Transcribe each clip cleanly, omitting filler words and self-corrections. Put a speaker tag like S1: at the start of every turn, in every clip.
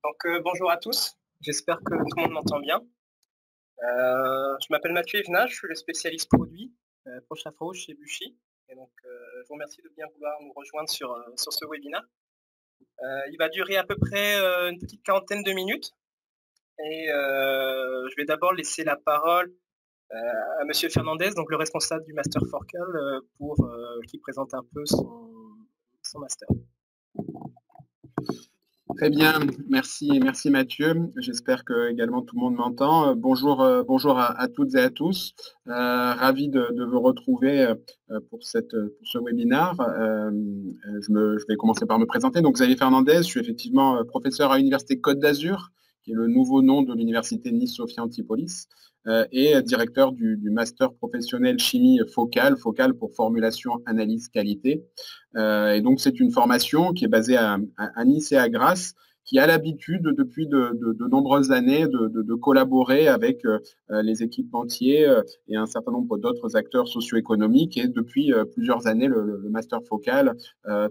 S1: Bonjour à tous, j'espère que tout le monde m'entend bien. Je m'appelle Mathieu Evenat, je suis le spécialiste produit proche info chez Buchy. Et donc, je vous remercie de bien vouloir nous rejoindre sur ce webinaire. Il va durer à peu près une petite quarantaine de minutes. Et je vais d'abord laisser la parole à Monsieur Fernandez, donc le responsable du Master Focal, pour qu'il présente un peu son master.
S2: Très bien, merci Mathieu. J'espère que également tout le monde m'entend. Bonjour à toutes et à tous. Ravi de vous retrouver pour ce webinaire. Je vais commencer par me présenter. Donc Xavier Fernandez, je suis effectivement professeur à l'Université Côte d'Azur, qui est le nouveau nom de l'Université Nice-Sophia Antipolis, et directeur du master professionnel chimie Focal pour formulation, analyse, qualité. Et donc, c'est une formation qui est basée à Nice et à Grasse, qui a l'habitude depuis de nombreuses années de collaborer avec les équipementiers et un certain nombre d'autres acteurs socio-économiques. Et depuis plusieurs années, le Master Focal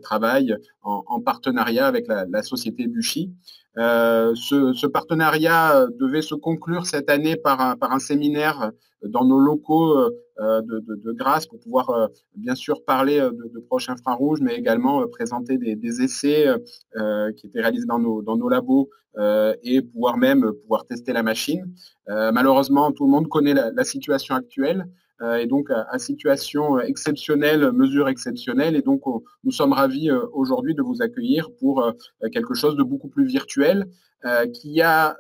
S2: travaille en partenariat avec la société Buchy. Ce partenariat devait se conclure cette année par un séminaire dans nos locaux de Grasse pour pouvoir bien sûr parler de proches infrarouges, mais également présenter des essais qui étaient réalisés dans nos labos et pouvoir tester la machine. Malheureusement, tout le monde connaît la situation actuelle. Et donc à situation exceptionnelle, mesure exceptionnelle. Et donc, nous sommes ravis aujourd'hui de vous accueillir pour quelque chose de beaucoup plus virtuel, qui a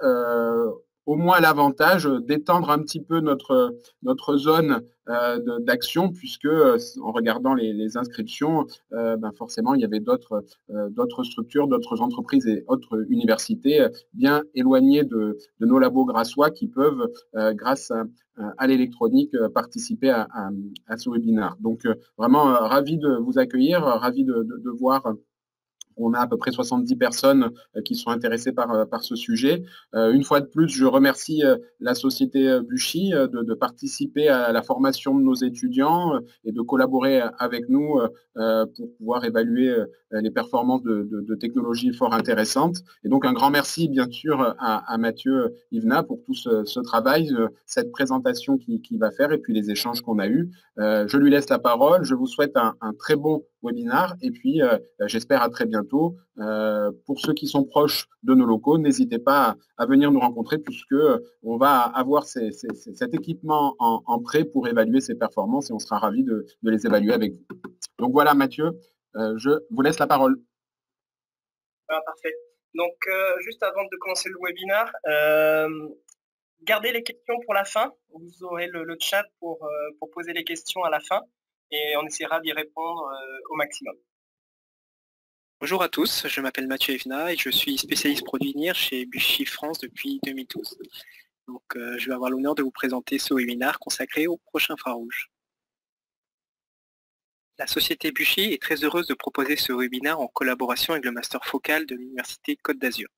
S2: au moins l'avantage d'étendre un petit peu notre zone d'action, puisque en regardant les inscriptions, forcément, il y avait d'autres structures, d'autres entreprises et autres universités bien éloignées de nos labos grassois qui peuvent, grâce à l'électronique, participer à ce webinaire. Donc, vraiment ravi de vous accueillir, ravi de voir. On a à peu près 70 personnes qui sont intéressées par ce sujet. Une fois de plus, je remercie la société Buchy de participer à la formation de nos étudiants et de collaborer avec nous pour pouvoir évaluer les performances de technologies fort intéressantes. Et donc, un grand merci, bien sûr, à Mathieu Evenat pour tout ce travail, cette présentation qu'il va faire et puis les échanges qu'on a eus. Je lui laisse la parole. Je vous souhaite un très bon webinaire et puis j'espère à très bientôt. Pour ceux qui sont proches de nos locaux, n'hésitez pas à venir nous rencontrer puisque on va avoir cet équipement en prêt pour évaluer ces performances et on sera ravis de les évaluer avec vous. Donc voilà Mathieu, je vous laisse la parole.
S1: Parfait. Donc juste avant de commencer le webinaire, gardez les questions pour la fin. Vous aurez le chat pour poser les questions à la fin et on essaiera d'y répondre au maximum.
S3: Bonjour à tous, je m'appelle Mathieu Evenat et je suis spécialiste produit NIR chez Buchy France depuis 2012. Donc, je vais avoir l'honneur de vous présenter ce webinaire consacré au proche infrarouge. La société Buchy est très heureuse de proposer ce webinaire en collaboration avec le Master Focal de l'Université Côte d'Azur.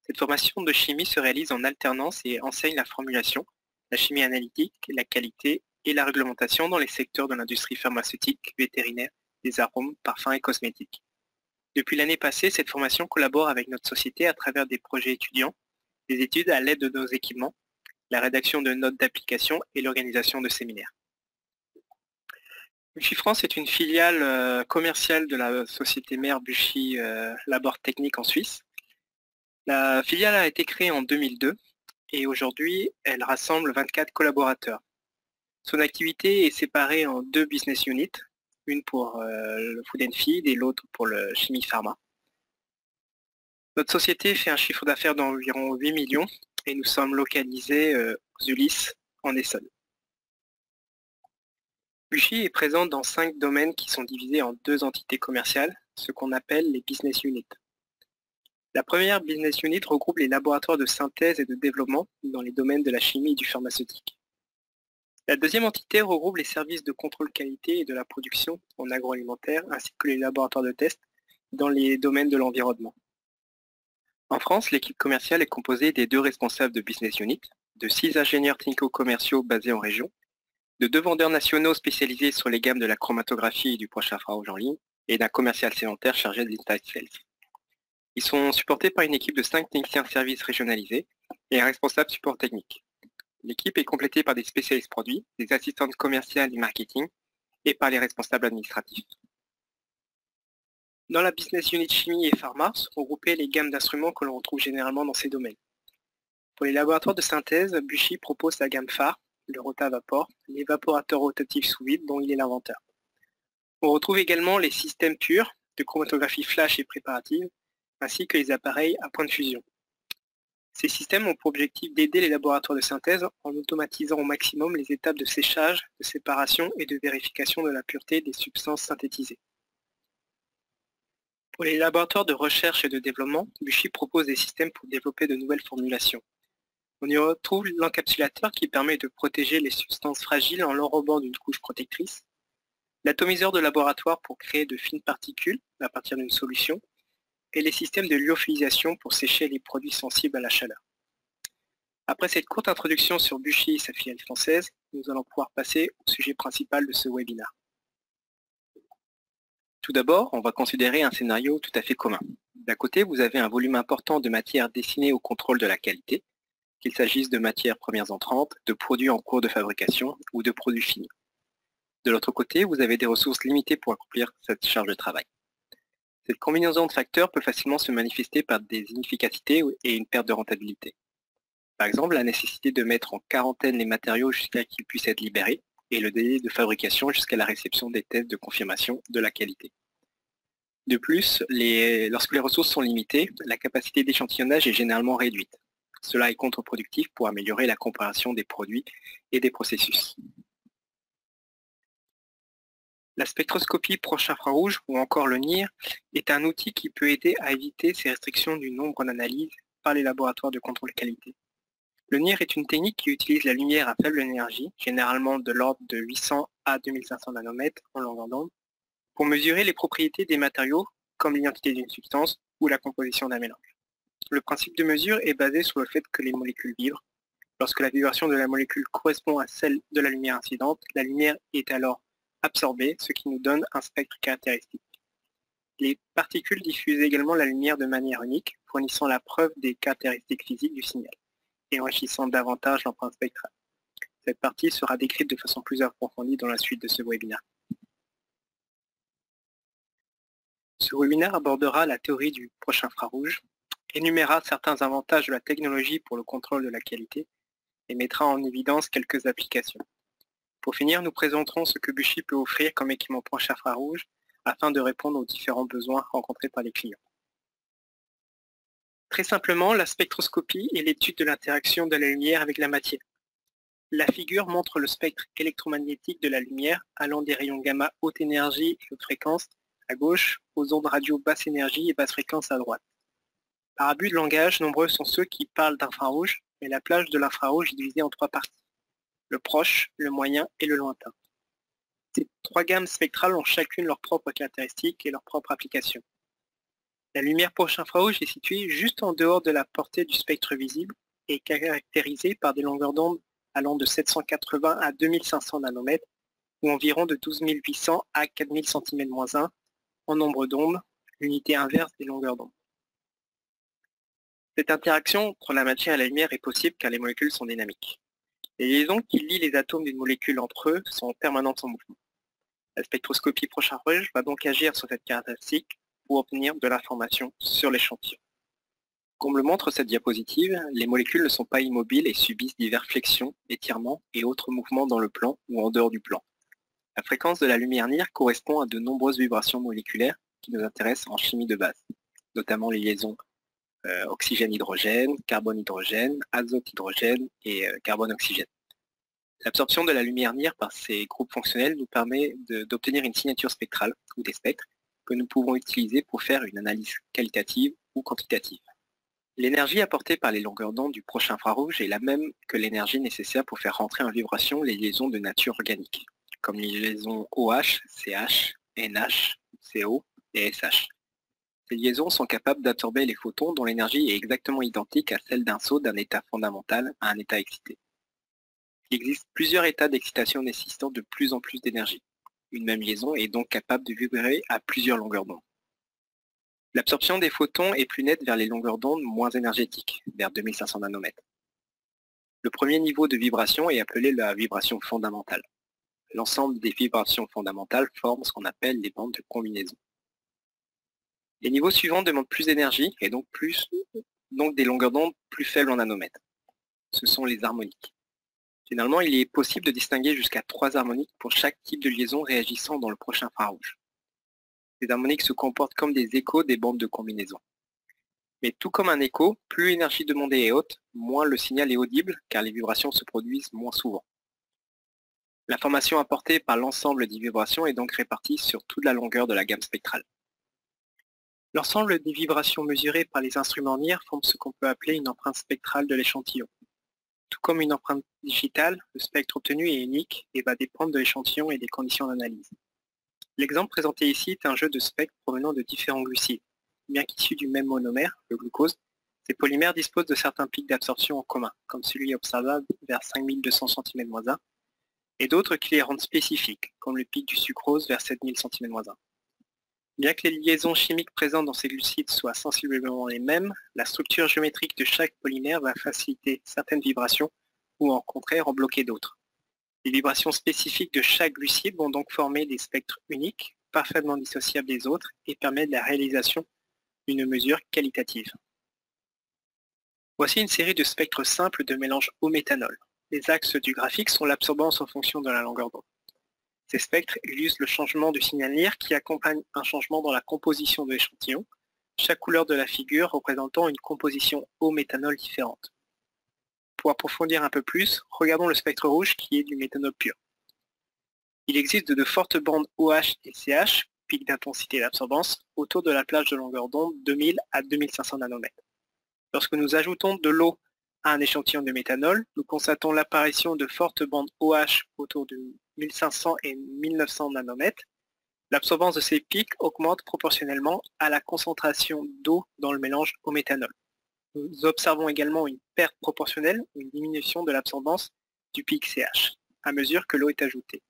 S3: Cette formation de chimie se réalise en alternance et enseigne la formulation, la chimie analytique, la qualité et la réglementation dans les secteurs de l'industrie pharmaceutique, vétérinaire, des arômes, parfums et cosmétiques. Depuis l'année passée, cette formation collabore avec notre société à travers des projets étudiants, des études à l'aide de nos équipements, la rédaction de notes d'application et l'organisation de séminaires. Buchy France est une filiale commerciale de la société mère Buchy Labor Technique en Suisse. La filiale a été créée en 2002 et aujourd'hui, elle rassemble 24 collaborateurs. Son activité est séparée en 2 business units, une pour le Food and Feed et l'autre pour le Chimie Pharma. Notre société fait un chiffre d'affaires d'environ 8 millions et nous sommes localisés aux Ulysses, en Essonne. Buchy est présent dans 5 domaines qui sont divisés en 2 entités commerciales, ce qu'on appelle les business units. La première business unit regroupe les laboratoires de synthèse et de développement dans les domaines de la chimie et du pharmaceutique. La deuxième entité regroupe les services de contrôle qualité et de la production en agroalimentaire ainsi que les laboratoires de test dans les domaines de l'environnement. En France, l'équipe commerciale est composée des 2 responsables de business unit, de 6 ingénieurs technico-commerciaux basés en région, de 2 vendeurs nationaux spécialisés sur les gammes de la chromatographie et du proche infrarouge en ligne, et d'un commercial sédentaire chargé des inside sales. Ils sont supportés par une équipe de 5 techniciens services régionalisés et un responsable support technique. L'équipe est complétée par des spécialistes produits, des assistantes commerciales et marketing et par les responsables administratifs. Dans la business unit chimie et pharma sont regroupées les gammes d'instruments que l'on retrouve généralement dans ces domaines. Pour les laboratoires de synthèse, Buchy propose la gamme phare, le rotavapor, l'évaporateur rotatif sous vide dont il est l'inventeur. On retrouve également les systèmes purs de chromatographie flash et préparative, ainsi que les appareils à point de fusion. Ces systèmes ont pour objectif d'aider les laboratoires de synthèse en automatisant au maximum les étapes de séchage, de séparation et de vérification de la pureté des substances synthétisées. Pour les laboratoires de recherche et de développement, Buchy propose des systèmes pour développer de nouvelles formulations. On y retrouve l'encapsulateur qui permet de protéger les substances fragiles en l'enrobant d'une couche protectrice, l'atomiseur de laboratoire pour créer de fines particules à partir d'une solution, et les systèmes de lyophilisation pour sécher les produits sensibles à la chaleur. Après cette courte introduction sur Buchy et sa filiale française, nous allons pouvoir passer au sujet principal de ce webinaire. Tout d'abord, on va considérer un scénario tout à fait commun. D'un côté, vous avez un volume important de matières destinées au contrôle de la qualité, qu'il s'agisse de matières premières entrantes, de produits en cours de fabrication ou de produits finis. De l'autre côté, vous avez des ressources limitées pour accomplir cette charge de travail. Cette combinaison de facteurs peut facilement se manifester par des inefficacités et une perte de rentabilité. Par exemple, la nécessité de mettre en quarantaine les matériaux jusqu'à qu'ils puissent être libérés et le délai de fabrication jusqu'à la réception des tests de confirmation de la qualité. De plus, lorsque les ressources sont limitées, la capacité d'échantillonnage est généralement réduite. Cela est contre-productif pour améliorer la comparaison des produits et des processus. La spectroscopie proche infrarouge, ou encore le NIR, est un outil qui peut aider à éviter ces restrictions du nombre d'analyses par les laboratoires de contrôle qualité. Le NIR est une technique qui utilise la lumière à faible énergie, généralement de l'ordre de 800 à 2500 nanomètres en longueur d'onde, pour mesurer les propriétés des matériaux, comme l'identité d'une substance ou la composition d'un mélange. Le principe de mesure est basé sur le fait que les molécules vibrent. Lorsque la vibration de la molécule correspond à celle de la lumière incidente, la lumière est alors absorbée, ce qui nous donne un spectre caractéristique. Les particules diffusent également la lumière de manière unique, fournissant la preuve des caractéristiques physiques du signal et enrichissant davantage l'empreinte spectrale. Cette partie sera décrite de façon plus approfondie dans la suite de ce webinaire. Ce webinaire abordera la théorie du proche infrarouge, énumérera certains avantages de la technologie pour le contrôle de la qualité et mettra en évidence quelques applications. Pour finir, nous présenterons ce que Buchy peut offrir comme équipement proche infrarouge afin de répondre aux différents besoins rencontrés par les clients. Très simplement, la spectroscopie est l'étude de l'interaction de la lumière avec la matière. La figure montre le spectre électromagnétique de la lumière allant des rayons gamma haute énergie et haute fréquence à gauche aux ondes radio basse énergie et basse fréquence à droite. Par abus de langage, nombreux sont ceux qui parlent d'infrarouge, mais la plage de l'infrarouge est divisée en 3 parties. Le proche, le moyen et le lointain. Ces 3 gammes spectrales ont chacune leurs propres caractéristiques et leurs propres applications. La lumière proche infrarouge est située juste en dehors de la portée du spectre visible et caractérisée par des longueurs d'onde allant de 780 à 2500 nanomètres ou environ de 12 800 à 4000 cm-1 en nombre d'ondes, l'unité inverse des longueurs d'onde. Cette interaction entre la matière et la lumière est possible car les molécules sont dynamiques. Les liaisons qui lient les atomes d'une molécule entre eux sont permanentes en mouvement. La spectroscopie proche infrarouge va donc agir sur cette caractéristique pour obtenir de l'information sur l'échantillon. Comme le montre cette diapositive, les molécules ne sont pas immobiles et subissent diverses flexions, étirements et autres mouvements dans le plan ou en dehors du plan. La fréquence de la lumière NIR correspond à de nombreuses vibrations moléculaires qui nous intéressent en chimie de base, notamment les liaisons oxygène-hydrogène, carbone-hydrogène, azote-hydrogène et carbone-oxygène. L'absorption de la lumière NIR par ces groupes fonctionnels nous permet d'obtenir une signature spectrale ou des spectres que nous pouvons utiliser pour faire une analyse qualitative ou quantitative. L'énergie apportée par les longueurs d'onde du proche infrarouge est la même que l'énergie nécessaire pour faire rentrer en vibration les liaisons de nature organique, comme les liaisons OH, CH, NH, CO et SH. Ces liaisons sont capables d'absorber les photons dont l'énergie est exactement identique à celle d'un saut d'un état fondamental à un état excité. Il existe plusieurs états d'excitation nécessitant de plus en plus d'énergie. Une même liaison est donc capable de vibrer à plusieurs longueurs d'onde. L'absorption des photons est plus nette vers les longueurs d'onde moins énergétiques, vers 2500 nanomètres. Le premier niveau de vibration est appelé la vibration fondamentale. L'ensemble des vibrations fondamentales forment ce qu'on appelle les bandes de combinaison. Les niveaux suivants demandent plus d'énergie et donc des longueurs d'onde plus faibles en nanomètres. Ce sont les harmoniques. Finalement, il est possible de distinguer jusqu'à 3 harmoniques pour chaque type de liaison réagissant dans le proche infrarouge. Ces harmoniques se comportent comme des échos des bandes de combinaison. Mais tout comme un écho, plus l'énergie demandée est haute, moins le signal est audible car les vibrations se produisent moins souvent. L'information apportée par l'ensemble des vibrations est donc répartie sur toute la longueur de la gamme spectrale. L'ensemble des vibrations mesurées par les instruments NIR forme ce qu'on peut appeler une empreinte spectrale de l'échantillon. Tout comme une empreinte digitale, le spectre obtenu est unique et va dépendre de l'échantillon et des conditions d'analyse. L'exemple présenté ici est un jeu de spectres provenant de différents glucides. Bien qu'issus du même monomère, le glucose, ces polymères disposent de certains pics d'absorption en commun, comme celui observable vers 5200 cm-1, et d'autres qui les rendent spécifiques, comme le pic du sucrose vers 7000 cm-1. Bien que les liaisons chimiques présentes dans ces glucides soient sensiblement les mêmes, la structure géométrique de chaque polymère va faciliter certaines vibrations ou en contraire en bloquer d'autres. Les vibrations spécifiques de chaque glucide vont donc former des spectres uniques, parfaitement dissociables des autres et permettre la réalisation d'une mesure qualitative. Voici une série de spectres simples de mélange eau-méthanol. Les axes du graphique sont l'absorbance en fonction de la longueur d'onde. Ces spectres illustrent le changement du signal NIR qui accompagne un changement dans la composition de l'échantillon, chaque couleur de la figure représentant une composition eau-méthanol différente. Pour approfondir un peu plus, regardons le spectre rouge qui est du méthanol pur. Il existe de fortes bandes OH et CH, pics d'intensité d'absorbance, autour de la plage de longueur d'onde 2000 à 2500 nanomètres. Lorsque nous ajoutons de l'eau à un échantillon de méthanol, nous constatons l'apparition de fortes bandes OH autour de 1500 et 1900 nanomètres. L'absorbance de ces pics augmente proportionnellement à la concentration d'eau dans le mélange au méthanol. Nous observons également une perte proportionnelle ou une diminution de l'absorbance du pic CH à mesure que l'eau est ajoutée.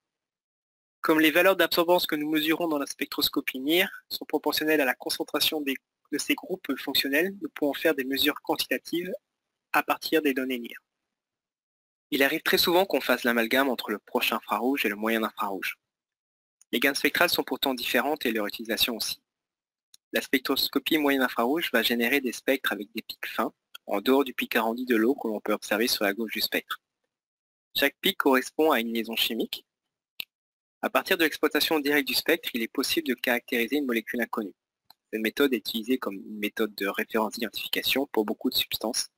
S3: Comme les valeurs d'absorbance que nous mesurons dans la spectroscopie NIR sont proportionnelles à la concentration de ces groupes fonctionnels, nous pouvons faire des mesures quantitatives à partir des données NIR. Il arrive très souvent qu'on fasse l'amalgame entre le proche infrarouge et le moyen infrarouge. Les gammes spectrales sont pourtant différentes et leur utilisation aussi. La spectroscopie moyen infrarouge va générer des spectres avec des pics fins, en dehors du pic arrondi de l'eau que l'on peut observer sur la gauche du spectre. Chaque pic correspond à une liaison chimique. À partir de l'exploitation directe du spectre, il est possible de caractériser une molécule inconnue. Cette méthode est utilisée comme une méthode de référence d'identification pour beaucoup de substances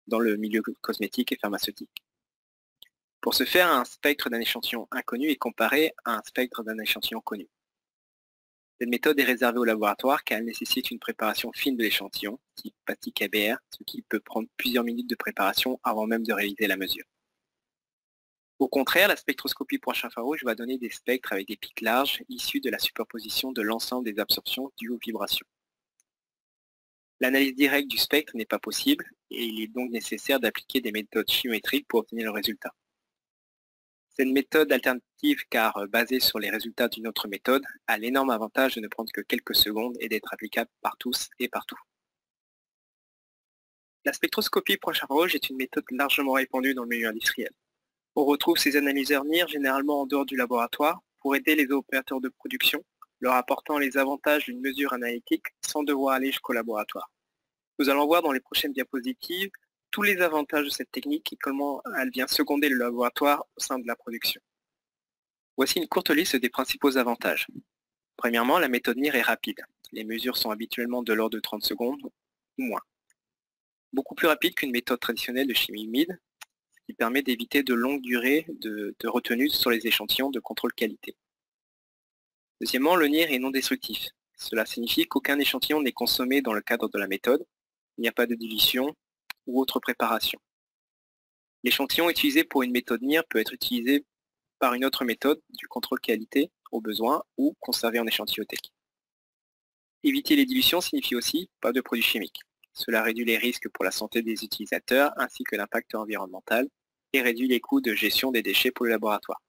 S3: dans le milieu cosmétique et pharmaceutique. Pour ce faire, un spectre d'un échantillon inconnu est comparé à un spectre d'un échantillon connu. Cette méthode est réservée au laboratoire car elle nécessite une préparation fine de l'échantillon, type pâtis KBR, ce qui peut prendre plusieurs minutes de préparation avant même de réaliser la mesure. Au contraire, la spectroscopie proche infrarouge va donner des spectres avec des pics larges issus de la superposition de l'ensemble des absorptions dues aux vibrations. L'analyse directe du spectre n'est pas possible et il est donc nécessaire d'appliquer des méthodes chimiométriques pour obtenir le résultat. Cette méthode alternative, car basée sur les résultats d'une autre méthode, a l'énorme avantage de ne prendre que quelques secondes et d'être applicable par tous et partout. La spectroscopie proche infrarouge est une méthode largement répandue dans le milieu industriel. On retrouve ces analyseurs NIR généralement en dehors du laboratoire pour aider les opérateurs de production, leur apportant les avantages d'une mesure analytique sans devoir aller jusqu'au laboratoire. Nous allons voir dans les prochaines diapositives tous les avantages de cette technique et comment elle vient seconder le laboratoire au sein de la production. Voici une courte liste des principaux avantages. Premièrement, la méthode NIR est rapide. Les mesures sont habituellement de l'ordre de 30 secondes ou moins. Beaucoup plus rapide qu'une méthode traditionnelle de chimie humide, ce qui permet d'éviter de longues durées de retenue sur les échantillons de contrôle qualité. Deuxièmement, le NIR est non destructif. Cela signifie qu'aucun échantillon n'est consommé dans le cadre de la méthode, il n'y a pas de dilution ou autre préparation. L'échantillon utilisé pour une méthode NIR peut être utilisé par une autre méthode du contrôle qualité au besoin ou conservé en échantillothéque. Éviter les dilutions signifie aussi pas de produits chimiques. Cela réduit les risques pour la santé des utilisateurs ainsi que l'impact environnemental et réduit les coûts de gestion des déchets pour le laboratoire.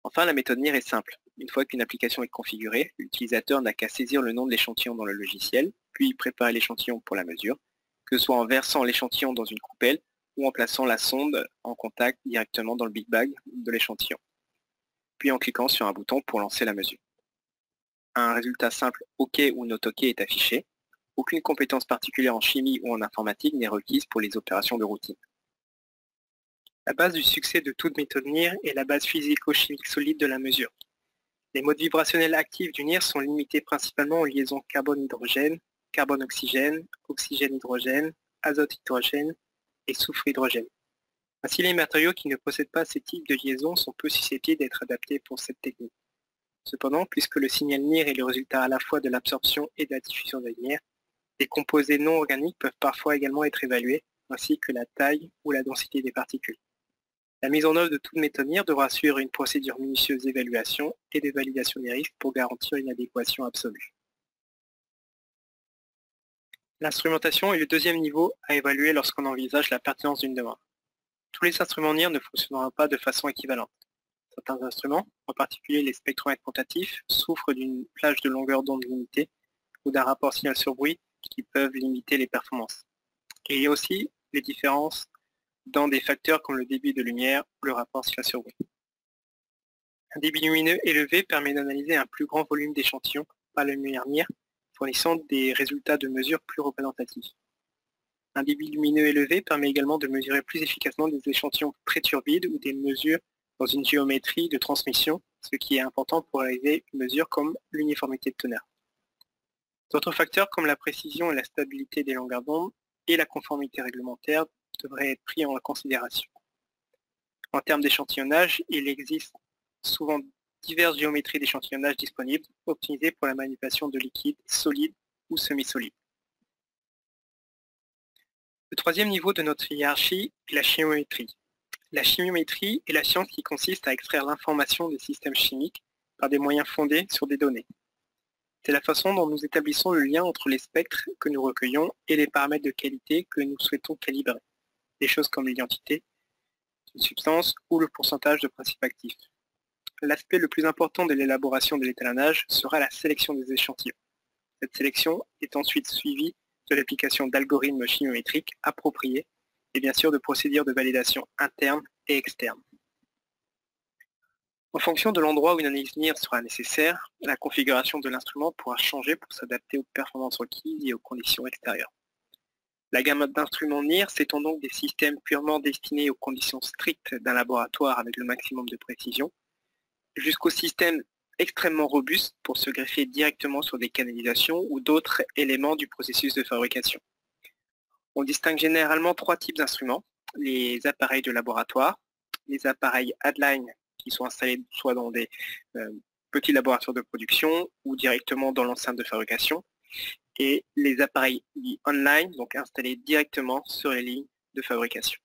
S3: Enfin, la méthode NIR est simple. Une fois qu'une application est configurée, l'utilisateur n'a qu'à saisir le nom de l'échantillon dans le logiciel, puis préparer l'échantillon pour la mesure, que ce soit en versant l'échantillon dans une coupelle ou en plaçant la sonde en contact directement dans le big bag de l'échantillon, puis en cliquant sur un bouton pour lancer la mesure. Un résultat simple OK ou not OK est affiché. Aucune compétence particulière en chimie ou en informatique n'est requise pour les opérations de routine. La base du succès de toute méthode NIR est la base physico-chimique solide de la mesure. Les modes vibrationnels actifs du NIR sont limités principalement aux liaisons carbone-hydrogène, carbone-oxygène, oxygène-hydrogène, azote-hydrogène et soufre-hydrogène. Ainsi, les matériaux qui ne possèdent pas ces types de liaisons sont peu susceptibles d'être adaptés pour cette technique. Cependant, puisque le signal NIR est le résultat à la fois de l'absorption et de la diffusion de la lumière, les composés non organiques peuvent parfois également être évalués, ainsi que la taille ou la densité des particules. La mise en œuvre de toute méthode NIR devra suivre une procédure minutieuse d'évaluation et de validation des risques pour garantir une adéquation absolue. L'instrumentation est le deuxième niveau à évaluer lorsqu'on envisage la pertinence d'une demande. Tous les instruments NIR ne fonctionneront pas de façon équivalente. Certains instruments, en particulier les spectromètres quantitatifs, souffrent d'une plage de longueur d'onde limitée ou d'un rapport signal sur bruit qui peuvent limiter les performances. Et il y a aussi les différences dans des facteurs comme le débit de lumière ou le rapport signal sur bruit. Un débit lumineux élevé permet d'analyser un plus grand volume d'échantillons par la lumière NIR, fournissant des résultats de mesure plus représentatifs. Un débit lumineux élevé permet également de mesurer plus efficacement des échantillons très turbides ou des mesures dans une géométrie de transmission, ce qui est important pour réaliser une mesure comme l'uniformité de teneur. D'autres facteurs comme la précision et la stabilité des longueurs d'onde et la conformité réglementaire devraient être pris en considération. En termes d'échantillonnage, il existe souvent diverses géométries d'échantillonnage disponibles, optimisées pour la manipulation de liquides solides ou semi-solides. Le troisième niveau de notre hiérarchie est la chimiométrie. La chimiométrie est la science qui consiste à extraire l'information des systèmes chimiques par des moyens fondés sur des données. C'est la façon dont nous établissons le lien entre les spectres que nous recueillons et les paramètres de qualité que nous souhaitons calibrer. Des choses comme l'identité d'une substance ou le pourcentage de principes actifs. L'aspect le plus important de l'élaboration de l'étalonnage sera la sélection des échantillons. Cette sélection est ensuite suivie de l'application d'algorithmes chimiométriques appropriés et bien sûr de procédures de validation internes et externes. En fonction de l'endroit où une analyse NIR sera nécessaire, la configuration de l'instrument pourra changer pour s'adapter aux performances requises et aux conditions extérieures. La gamme d'instruments NIR s'étend donc des systèmes purement destinés aux conditions strictes d'un laboratoire avec le maximum de précision, jusqu'aux systèmes extrêmement robustes pour se greffer directement sur des canalisations ou d'autres éléments du processus de fabrication. On distingue généralement trois types d'instruments: les appareils de laboratoire, les appareils Hadline qui sont installés soit dans des petits laboratoires de production ou directement dans l'enceinte de fabrication, et les appareils dits online, donc installés directement sur les lignes de fabrication.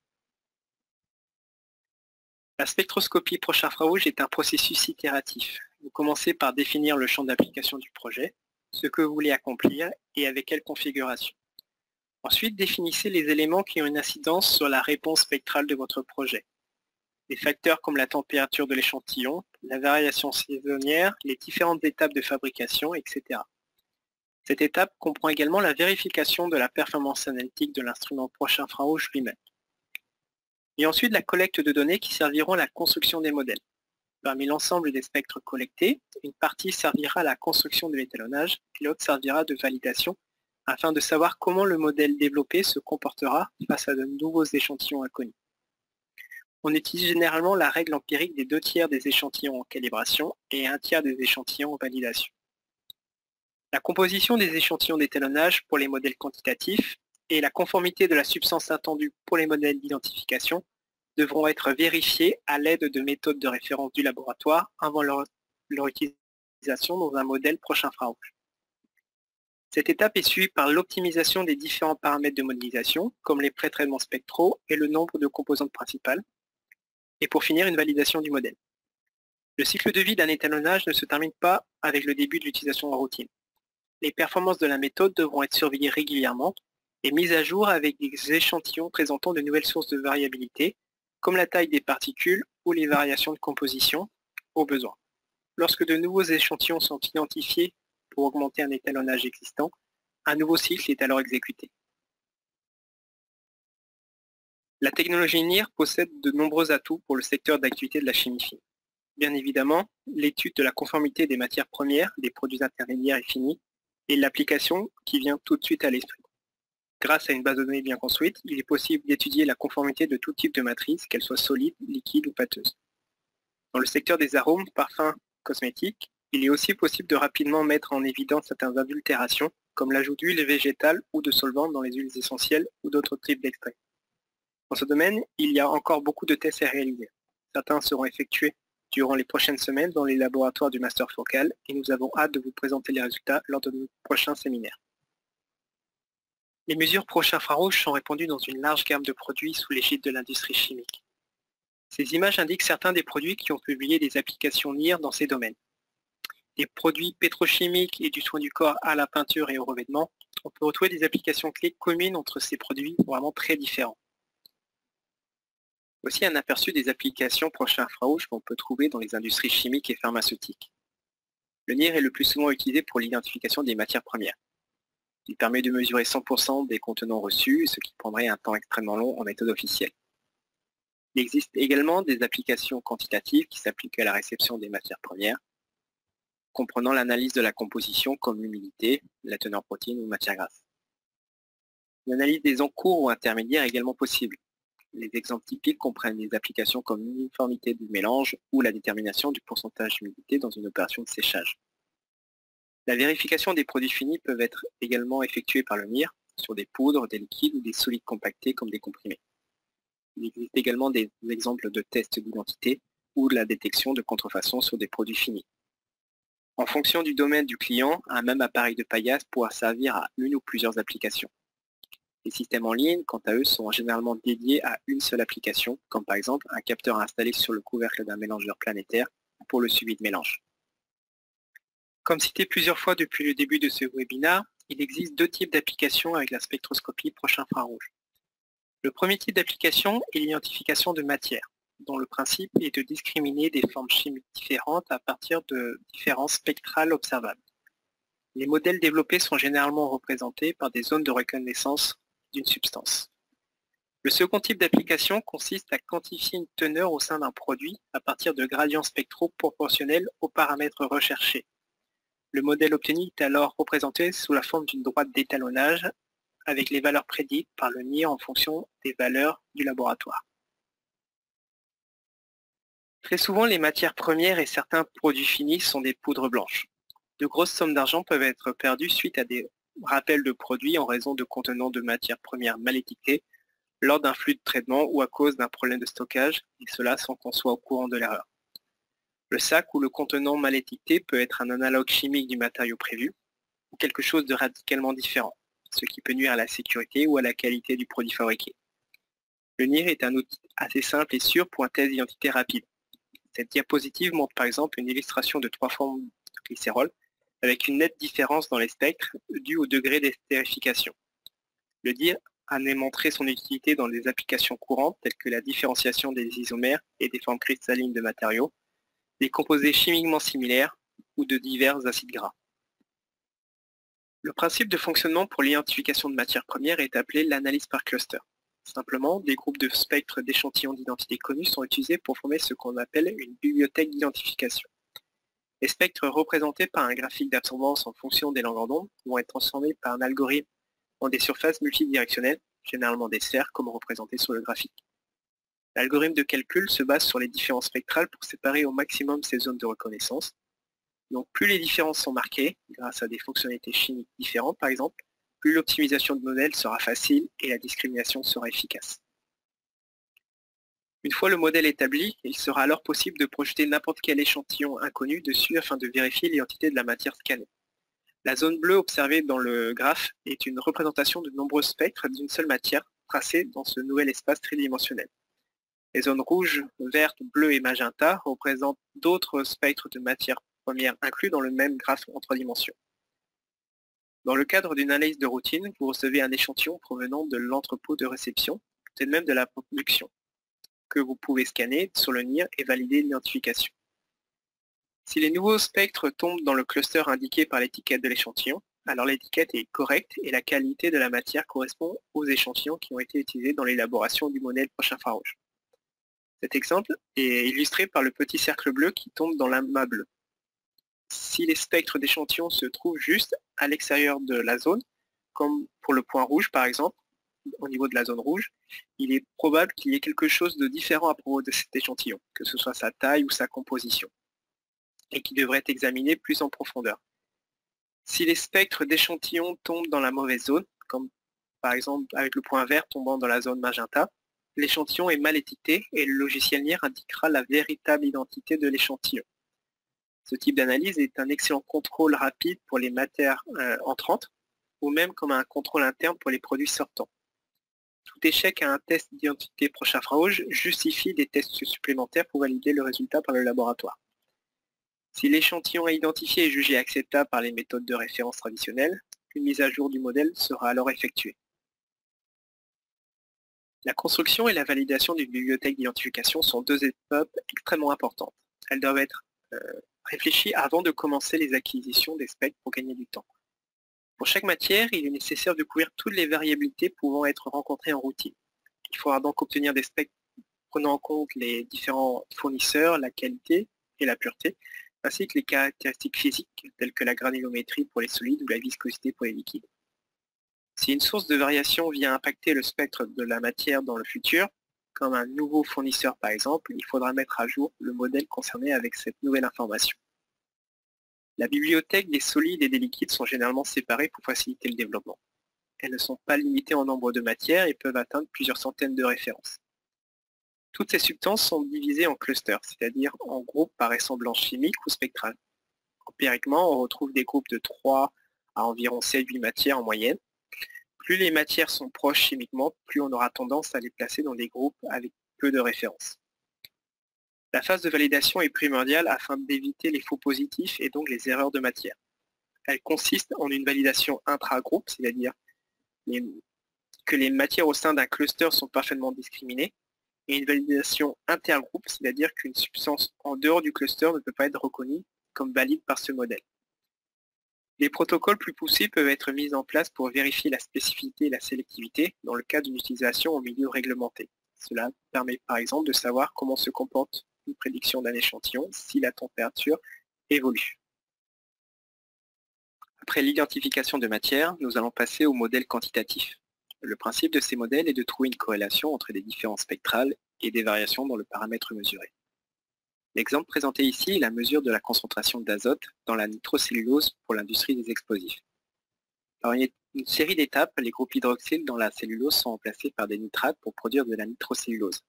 S3: La spectroscopie proche-infrarouge est un processus itératif. Vous commencez par définir le champ d'application du projet, ce que vous voulez accomplir et avec quelle configuration. Ensuite, définissez les éléments qui ont une incidence sur la réponse spectrale de votre projet. Des facteurs comme la température de l'échantillon, la variation saisonnière, les différentes étapes de fabrication, etc. Cette étape comprend également la vérification de la performance analytique de l'instrument proche-infrarouge lui-même. Et ensuite la collecte de données qui serviront à la construction des modèles. Parmi l'ensemble des spectres collectés, une partie servira à la construction de l'étalonnage et l'autre servira de validation afin de savoir comment le modèle développé se comportera face à de nouveaux échantillons inconnus. On utilise généralement la règle empirique des 2/3 des échantillons en calibration et 1/3 des échantillons en validation. La composition des échantillons d'étalonnage pour les modèles quantitatifs et la conformité de la substance attendue pour les modèles d'identification devront être vérifiées à l'aide de méthodes de référence du laboratoire avant leur utilisation dans un modèle proche-infrarouge. Cette étape est suivie par l'optimisation des différents paramètres de modélisation, comme les pré-traitements spectraux et le nombre de composantes principales, et pour finir, une validation du modèle. Le cycle de vie d'un étalonnage ne se termine pas avec le début de l'utilisation en routine. Les performances de la méthode devront être surveillées régulièrement et mises à jour avec des échantillons présentant de nouvelles sources de variabilité, comme la taille des particules ou les variations de composition au besoin. lorsque de nouveaux échantillons sont identifiés pour augmenter un étalonnage existant, un nouveau cycle est alors exécuté. La technologie NIR possède de nombreux atouts pour le secteur d'activité de la chimie fine. Bien évidemment, l'étude de la conformité des matières premières, des produits intermédiaires et finis, est l'application qui vient tout de suite à l'esprit. Grâce à une base de données bien construite, il est possible d'étudier la conformité de tout type de matrice, qu'elle soit solide, liquide ou pâteuse. Dans le secteur des arômes, parfums, cosmétiques, il est aussi possible de rapidement mettre en évidence certaines adultérations, comme l'ajout d'huile végétale ou de solvants dans les huiles essentielles ou d'autres types d'extraits. Dans ce domaine, il y a encore beaucoup de tests à réaliser. Certains seront effectués durant les prochaines semaines dans les laboratoires du Master Focal et nous avons hâte de vous présenter les résultats lors de nos prochains séminaires. Les mesures proche-infrarouge sont répandues dans une large gamme de produits sous l'égide de l'industrie chimique. Ces images indiquent certains des produits qui ont publié des applications NIR dans ces domaines. Des produits pétrochimiques et du soin du corps à la peinture et au revêtement, on peut retrouver des applications clés communes entre ces produits vraiment très différents. Voici un aperçu des applications proche-infrarouge qu'on peut trouver dans les industries chimiques et pharmaceutiques. Le NIR est le plus souvent utilisé pour l'identification des matières premières. Il permet de mesurer 100% des contenants reçus, ce qui prendrait un temps extrêmement long en méthode officielle. Il existe également des applications quantitatives qui s'appliquent à la réception des matières premières, comprenant l'analyse de la composition comme l'humidité, la teneur protéine ou matière grasse. L'analyse des encours ou intermédiaires est également possible. Les exemples typiques comprennent des applications comme l'uniformité du mélange ou la détermination du pourcentage d'humidité dans une opération de séchage. La vérification des produits finis peut être également effectuée par le NIR sur des poudres, des liquides ou des solides compactés comme des comprimés. Il existe également des exemples de tests d'identité ou de la détection de contrefaçon sur des produits finis. En fonction du domaine du client, un même appareil de paillasse pourra servir à une ou plusieurs applications. Les systèmes en ligne, quant à eux, sont généralement dédiés à une seule application, comme par exemple un capteur installé sur le couvercle d'un mélangeur planétaire pour le suivi de mélange. Comme cité plusieurs fois depuis le début de ce webinaire, il existe deux types d'applications avec la spectroscopie proche-infrarouge. Le premier type d'application est l'identification de matières, dont le principe est de discriminer des formes chimiques différentes à partir de différences spectrales observables. Les modèles développés sont généralement représentés par des zones de reconnaissance d'une substance. Le second type d'application consiste à quantifier une teneur au sein d'un produit à partir de gradients spectraux proportionnels aux paramètres recherchés. Le modèle obtenu est alors représenté sous la forme d'une droite d'étalonnage avec les valeurs prédites par le NIR en fonction des valeurs du laboratoire. Très souvent, les matières premières et certains produits finis sont des poudres blanches. De grosses sommes d'argent peuvent être perdues suite à des rappels de produits en raison de contenants de matières premières mal étiquetés lors d'un flux de traitement ou à cause d'un problème de stockage, et cela sans qu'on soit au courant de l'erreur. Le sac ou le contenant mal étiqueté peut être un analogue chimique du matériau prévu ou quelque chose de radicalement différent, ce qui peut nuire à la sécurité ou à la qualité du produit fabriqué. Le NIR est un outil assez simple et sûr pour un test d'identité rapide. Cette diapositive montre par exemple une illustration de 3 formes de glycérol avec une nette différence dans les spectres due au degré d'estérification. Le NIR a montré son utilité dans des applications courantes telles que la différenciation des isomères et des formes cristallines de matériaux, des composés chimiquement similaires ou de divers acides gras. Le principe de fonctionnement pour l'identification de matières premières est appelé l'analyse par cluster. Simplement, des groupes de spectres d'échantillons d'identité connus sont utilisés pour former ce qu'on appelle une bibliothèque d'identification. Les spectres représentés par un graphique d'absorbance en fonction des longueurs d'onde vont être transformés par un algorithme en des surfaces multidirectionnelles, généralement des sphères comme représenté sur le graphique. L'algorithme de calcul se base sur les différences spectrales pour séparer au maximum ces zones de reconnaissance. Donc plus les différences sont marquées, grâce à des fonctionnalités chimiques différentes par exemple, plus l'optimisation de modèle sera facile et la discrimination sera efficace. Une fois le modèle établi, il sera alors possible de projeter n'importe quel échantillon inconnu dessus afin de vérifier l'identité de la matière scannée. La zone bleue observée dans le graphe est une représentation de nombreux spectres d'une seule matière tracés dans ce nouvel espace tridimensionnel. Les zones rouges, vertes, bleues et magenta représentent d'autres spectres de matières premières inclus dans le même graphe en 3 dimensions. Dans le cadre d'une analyse de routine, vous recevez un échantillon provenant de l'entrepôt de réception, peut-être même de la production, que vous pouvez scanner sur le NIR et valider l'identification. Si les nouveaux spectres tombent dans le cluster indiqué par l'étiquette de l'échantillon, alors l'étiquette est correcte et la qualité de la matière correspond aux échantillons qui ont été utilisés dans l'élaboration du modèle prochain infrarouge. Cet exemple est illustré par le petit cercle bleu qui tombe dans l'amas bleu. Si les spectres d'échantillons se trouvent juste à l'extérieur de la zone, comme pour le point rouge par exemple, au niveau de la zone rouge, il est probable qu'il y ait quelque chose de différent à propos de cet échantillon, que ce soit sa taille ou sa composition, et qui devrait être examiné plus en profondeur. Si les spectres d'échantillons tombent dans la mauvaise zone, comme par exemple avec le point vert tombant dans la zone magenta, l'échantillon est mal étiqueté et le logiciel NIR indiquera la véritable identité de l'échantillon. Ce type d'analyse est un excellent contrôle rapide pour les matières entrantes, ou même comme un contrôle interne pour les produits sortants. Tout échec à un test d'identité proche infrarouge justifie des tests supplémentaires pour valider le résultat par le laboratoire. Si l'échantillon à identifier est jugé acceptable par les méthodes de référence traditionnelles, une mise à jour du modèle sera alors effectuée. La construction et la validation d'une bibliothèque d'identification sont deux étapes extrêmement importantes. Elles doivent être réfléchies avant de commencer les acquisitions des specs pour gagner du temps. Pour chaque matière, il est nécessaire de couvrir toutes les variabilités pouvant être rencontrées en routine. Il faudra donc obtenir des specs prenant en compte les différents fournisseurs, la qualité et la pureté, ainsi que les caractéristiques physiques telles que la granulométrie pour les solides ou la viscosité pour les liquides. Si une source de variation vient impacter le spectre de la matière dans le futur, comme un nouveau fournisseur par exemple, il faudra mettre à jour le modèle concerné avec cette nouvelle information. La bibliothèque des solides et des liquides sont généralement séparées pour faciliter le développement. Elles ne sont pas limitées en nombre de matières et peuvent atteindre plusieurs centaines de références. Toutes ces substances sont divisées en clusters, c'est-à-dire en groupes par ressemblance chimique ou spectrale. Empiriquement, on retrouve des groupes de 3 à environ 7-8 matières en moyenne. Plus les matières sont proches chimiquement, plus on aura tendance à les placer dans des groupes avec peu de références. La phase de validation est primordiale afin d'éviter les faux positifs et donc les erreurs de matière. Elle consiste en une validation intra-groupe, c'est-à-dire que les matières au sein d'un cluster sont parfaitement discriminées, et une validation intergroupe, c'est-à-dire qu'une substance en dehors du cluster ne peut pas être reconnue comme valide par ce modèle. Les protocoles plus poussés peuvent être mis en place pour vérifier la spécificité et la sélectivité dans le cas d'une utilisation au milieu réglementé. Cela permet par exemple de savoir comment se comporte une prédiction d'un échantillon si la température évolue. Après l'identification de matière, nous allons passer au modèle quantitatif. Le principe de ces modèles est de trouver une corrélation entre les différences spectrales et des variations dans le paramètre mesuré. L'exemple présenté ici est la mesure de la concentration d'azote dans la nitrocellulose pour l'industrie des explosifs. Par une série d'étapes, les groupes hydroxyles dans la cellulose sont remplacés par des nitrates pour produire de la nitrocellulose.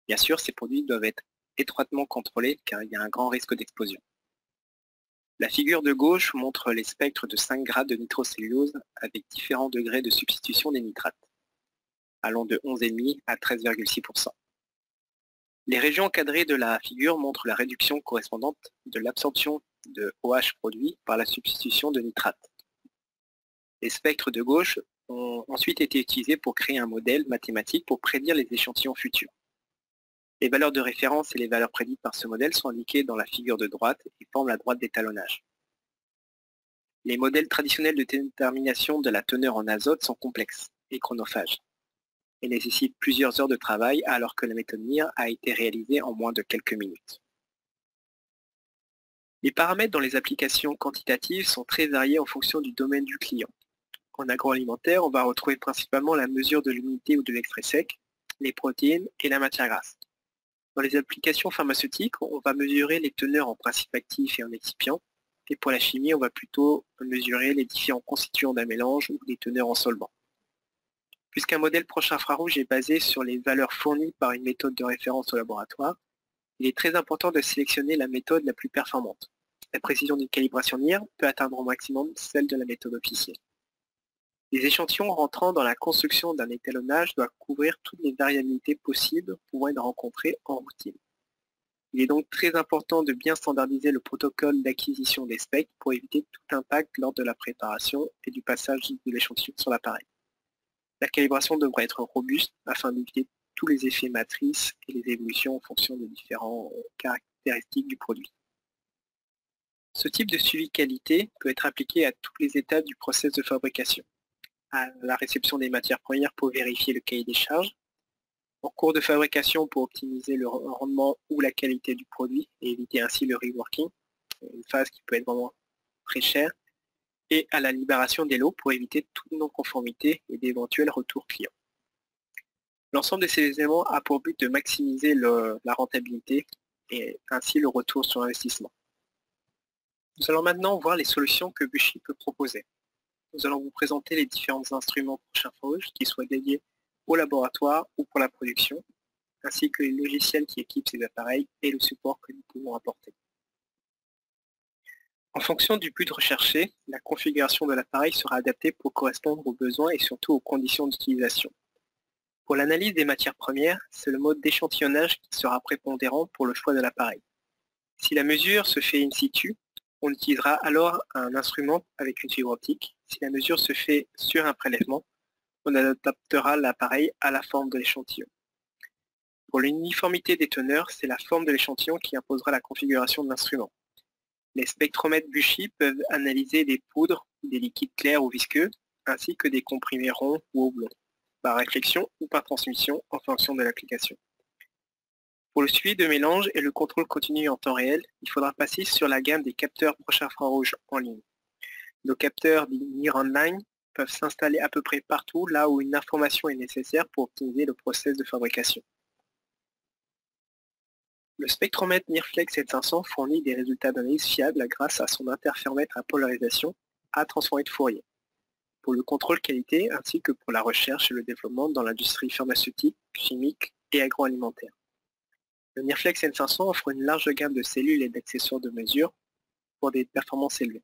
S3: Bien sûr, ces produits doivent être étroitement contrôlés car il y a un grand risque d'explosion. La figure de gauche montre les spectres de 5 grades de nitrocellulose avec différents degrés de substitution des nitrates, allant de 11,5 à 13,6%. Les régions encadrées de la figure montrent la réduction correspondante de l'absorption de OH produit par la substitution de nitrates. Les spectres de gauche ont ensuite été utilisés pour créer un modèle mathématique pour prédire les échantillons futurs. Les valeurs de référence et les valeurs prédites par ce modèle sont indiquées dans la figure de droite et forment la droite d'étalonnage. Les modèles traditionnels de détermination de la teneur en azote sont complexes et chronophages et nécessitent plusieurs heures de travail alors que la méthode NIR a été réalisée en moins de quelques minutes. Les paramètres dans les applications quantitatives sont très variés en fonction du domaine du client. En agroalimentaire, on va retrouver principalement la mesure de l'humidité ou de l'extrait sec, les protéines et la matière grasse. Dans les applications pharmaceutiques, on va mesurer les teneurs en principes actifs et en excipients, et pour la chimie, on va plutôt mesurer les différents constituants d'un mélange ou des teneurs en solvant. Puisqu'un modèle proche infrarouge est basé sur les valeurs fournies par une méthode de référence au laboratoire, il est très important de sélectionner la méthode la plus performante. La précision d'une calibration NIR peut atteindre au maximum celle de la méthode officielle. Les échantillons rentrant dans la construction d'un étalonnage doivent couvrir toutes les variabilités possibles pouvant être rencontrées en routine. Il est donc très important de bien standardiser le protocole d'acquisition des specs pour éviter tout impact lors de la préparation et du passage de l'échantillon sur l'appareil. La calibration devrait être robuste afin d'éviter tous les effets matrices et les évolutions en fonction des différentes caractéristiques du produit. Ce type de suivi qualité peut être appliqué à toutes les étapes du process de fabrication, à la réception des matières premières pour vérifier le cahier des charges, en cours de fabrication pour optimiser le rendement ou la qualité du produit et éviter ainsi le reworking, une phase qui peut être vraiment très chère, et à la libération des lots pour éviter toute non-conformité et d'éventuels retours clients. L'ensemble de ces éléments a pour but de maximiser la rentabilité et ainsi le retour sur investissement. Nous allons maintenant voir les solutions que Bushi peut proposer. Nous allons vous présenter les différents instruments Prochain Rouge qui soient dédiés au laboratoire ou pour la production, ainsi que les logiciels qui équipent ces appareils et le support que nous pouvons apporter. En fonction du but recherché, la configuration de l'appareil sera adaptée pour correspondre aux besoins et surtout aux conditions d'utilisation. Pour l'analyse des matières premières, c'est le mode d'échantillonnage qui sera prépondérant pour le choix de l'appareil. Si la mesure se fait in situ, on utilisera alors un instrument avec une fibre optique. Si la mesure se fait sur un prélèvement, on adaptera l'appareil à la forme de l'échantillon. Pour l'uniformité des teneurs, c'est la forme de l'échantillon qui imposera la configuration de l'instrument. Les spectromètres Bushi peuvent analyser des poudres, des liquides clairs ou visqueux, ainsi que des comprimés ronds ou oblongs, par réflexion ou par transmission en fonction de l'application. Pour le suivi de mélange et le contrôle continu en temps réel, il faudra passer sur la gamme des capteurs proche infrarouge en ligne. Nos capteurs dits Near Online peuvent s'installer à peu près partout là où une information est nécessaire pour optimiser le process de fabrication. Le spectromètre NIRFlex 7500 fournit des résultats d'analyse fiables grâce à son interféromètre à polarisation à transformé de Fourier, pour le contrôle qualité ainsi que pour la recherche et le développement dans l'industrie pharmaceutique, chimique et agroalimentaire. Le NIRFlex N500 offre une large gamme de cellules et d'accessoires de mesure pour des performances élevées.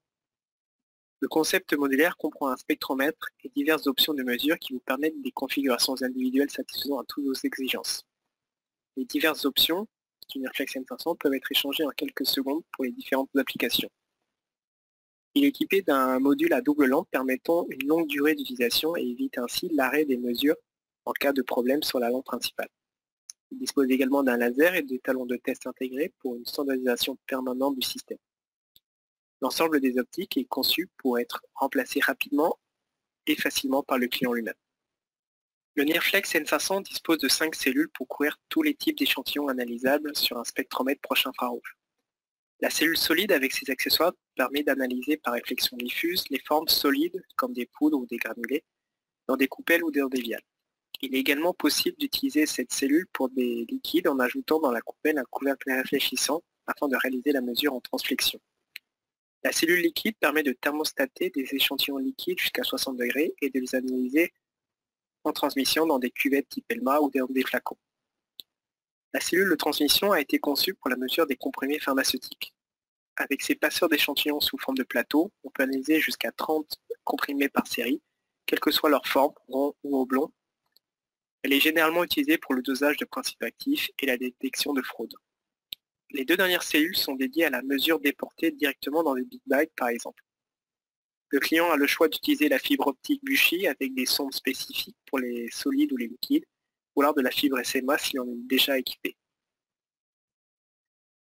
S3: Le concept modulaire comprend un spectromètre et diverses options de mesure qui vous permettent des configurations individuelles satisfaisant à toutes vos exigences. Les diverses options du NIRFlex N500 peuvent être échangées en quelques secondes pour les différentes applications. Il est équipé d'un module à double lampe permettant une longue durée d'utilisation et évite ainsi l'arrêt des mesures en cas de problème sur la lampe principale. Il dispose également d'un laser et des talons de test intégrés pour une standardisation permanente du système. L'ensemble des optiques est conçu pour être remplacé rapidement et facilement par le client lui-même. Le NIRFlex N500 dispose de 5 cellules pour couvrir tous les types d'échantillons analysables sur un spectromètre proche infrarouge. La cellule solide avec ses accessoires permet d'analyser par réflexion diffuse les formes solides comme des poudres ou des granulés dans des coupelles ou dans des viales. Il est également possible d'utiliser cette cellule pour des liquides en ajoutant dans la coupelle un couvercle réfléchissant afin de réaliser la mesure en transflexion. La cellule liquide permet de thermostater des échantillons liquides jusqu'à 60 degrés et de les analyser en transmission dans des cuvettes type ELMA ou dans des flacons. La cellule de transmission a été conçue pour la mesure des comprimés pharmaceutiques. Avec ses passeurs d'échantillons sous forme de plateau, on peut analyser jusqu'à 30 comprimés par série, quelle que soit leur forme, rond ou oblong. Elle est généralement utilisée pour le dosage de principes actifs et la détection de fraude. Les deux dernières cellules sont dédiées à la mesure déportée directement dans des big bags par exemple. Le client a le choix d'utiliser la fibre optique Bushi avec des sondes spécifiques pour les solides ou les liquides, ou alors de la fibre SMA si on est déjà équipé.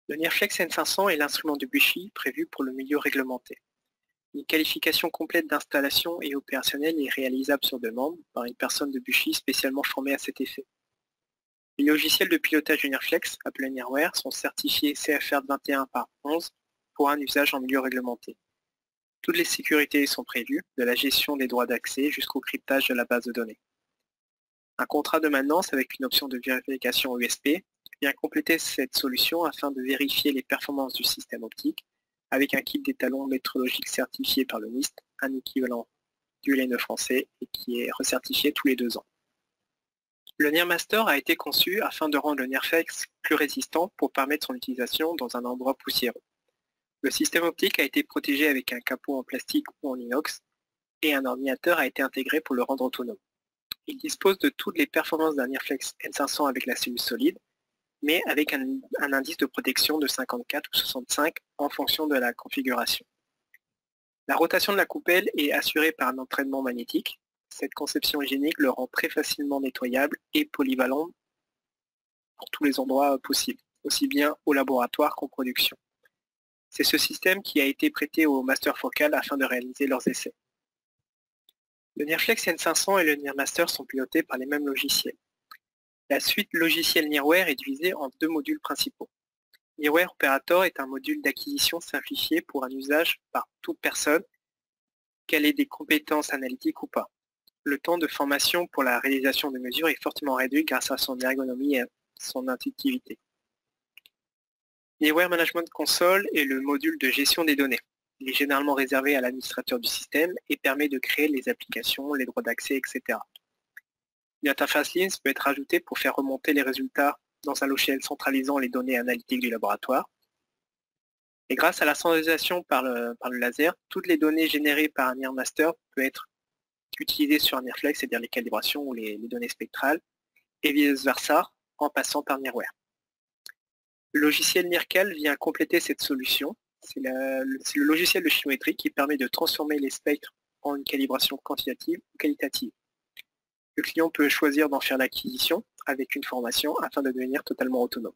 S3: Le NIRFlex N500 est l'instrument de Bushi prévu pour le milieu réglementé. Une qualification complète d'installation et opérationnelle est réalisable sur demande par une personne de Bushi spécialement formée à cet effet. Les logiciels de pilotage du NIRFlex, appelés NIRWare, sont certifiés CFR 21/11 pour un usage en milieu réglementé. Toutes les sécurités sont prévues, de la gestion des droits d'accès jusqu'au cryptage de la base de données. Un contrat de maintenance avec une option de vérification USB vient compléter cette solution afin de vérifier les performances du système optique avec un kit d'étalons métrologiques certifié par le NIST, un équivalent du LN français et qui est recertifié tous les 2 ans. Le NIRMaster a été conçu afin de rendre le NIRFlex plus résistant pour permettre son utilisation dans un endroit poussiéreux. Le système optique a été protégé avec un capot en plastique ou en inox et un ordinateur a été intégré pour le rendre autonome. Il dispose de toutes les performances d'un NIRFlex N500 avec la cellule solide, mais avec un indice de protection de 54 ou 65 en fonction de la configuration. La rotation de la coupelle est assurée par un entraînement magnétique. Cette conception hygiénique le rend très facilement nettoyable et polyvalent pour tous les endroits possibles, aussi bien au laboratoire qu'en production. C'est ce système qui a été prêté au Master Focal afin de réaliser leurs essais. Le NIRFlex N500 et le NIRMaster sont pilotés par les mêmes logiciels. La suite logicielle NIRWare est divisée en deux modules principaux. NIRWare Operator est un module d'acquisition simplifié pour un usage par toute personne, qu'elle ait des compétences analytiques ou pas. Le temps de formation pour la réalisation de mesures est fortement réduit grâce à son ergonomie et à son intuitivité. NIRWare Management Console est le module de gestion des données. Il est généralement réservé à l'administrateur du système et permet de créer les applications, les droits d'accès, etc. Une interface LIMS peut être ajoutée pour faire remonter les résultats dans un logiciel centralisant les données analytiques du laboratoire. Et grâce à la standardisation par le laser, toutes les données générées par un NIRMaster peuvent être utilisées sur un NIRFlex, c'est-à-dire les calibrations ou les données spectrales, et vice-versa en passant par NIRWare. Le logiciel NIRCal vient compléter cette solution. C'est le logiciel de chimiométrie qui permet de transformer les spectres en une calibration quantitative ou qualitative. Le client peut choisir d'en faire l'acquisition avec une formation afin de devenir totalement autonome.